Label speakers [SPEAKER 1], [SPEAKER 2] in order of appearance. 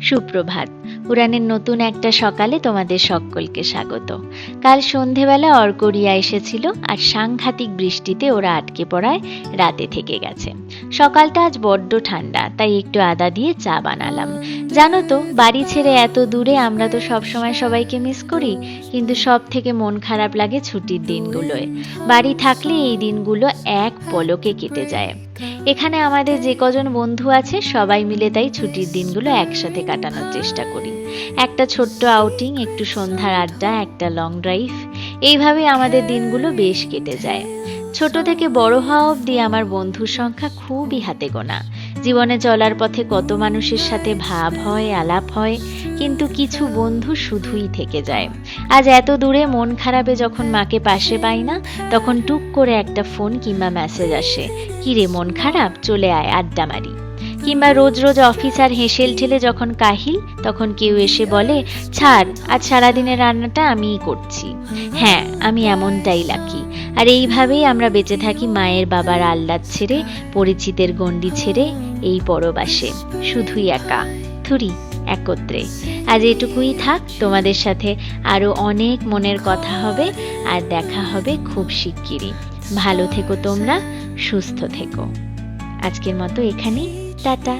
[SPEAKER 1] সুপ্রভাত। উড়ানের নতুন একটা সকালে তোমাদের সকলকে স্বাগত। কাল সন্ধেবেলা অর্করিয়া এসেছিল আর সাংঘাতিক বৃষ্টিতে ওরা আটকে পড়ায় রাতে থেকে গেছে। সকালটা আজ বড্ড ঠান্ডা, তাই একটু আদা দিয়ে চা বানালাম। জানো তো, বাড়ি ছেড়ে এত দূরে আমরা তো সবসময় সবাইকে মিস করি, কিন্তু সব থেকে মন খারাপ লাগে ছুটির দিনগুলোয়। বাড়ি থাকলে এই দিনগুলো এক পলকে কেটে যায়। এখানে আমাদের যে কজন বন্ধু আছে সবাই মিলে তাই ছুটির দিনগুলো একসাথে কাটানোর চেষ্টা করি। একটা ছোট্ট আউটিং, একটু সন্ধ্যার আড্ডা, একটা লং ড্রাইভ, এইভাবে আমাদের দিনগুলো বেশ কেটে যায়। ছোট থেকে বড় হওয়া অবধি আমার বন্ধুর সংখ্যা খুবই হাতে গোনা। জীবনে চলার পথে কত মানুষের সাথে ভাব হয়, আলাপ হয়, কিন্তু কিছু বন্ধু শুধুই থেকে যায়। আজ এত দূরে মন খারাপে যখন মাকে পাশে পাই না, তখন টুক করে একটা ফোন কিংবা মেসেজ আসে, কি রে মন খারাপ, চলে আয় আড্ডা মারি। কিংবা রোজ রোজ অফিস আর হেসেল ঠেলে যখন কাহিল, তখন কেউ এসে বলে, ছাড়, আজ সারাদিনের রান্নাটা আমিই করছি। হ্যাঁ, আমি এমনটাই লাকি। আর এইভাবেই আমরা বেঁচে থাকি মায়ের বাবার আহ্লাদ ছেড়ে, পরিচিতের গণ্ডি ছেড়ে, এই পরবাসে, শুধুই একা, থুরি একত্রে। আজ এটুকুই থাক, তোমাদের সাথে আরো অনেক মনের কথা হবে আর দেখা হবে খুব শিগগিরই। ভালো থেকো তোমরা, সুস্থ থেকো। আজকের মতো এখানেই, টাটা।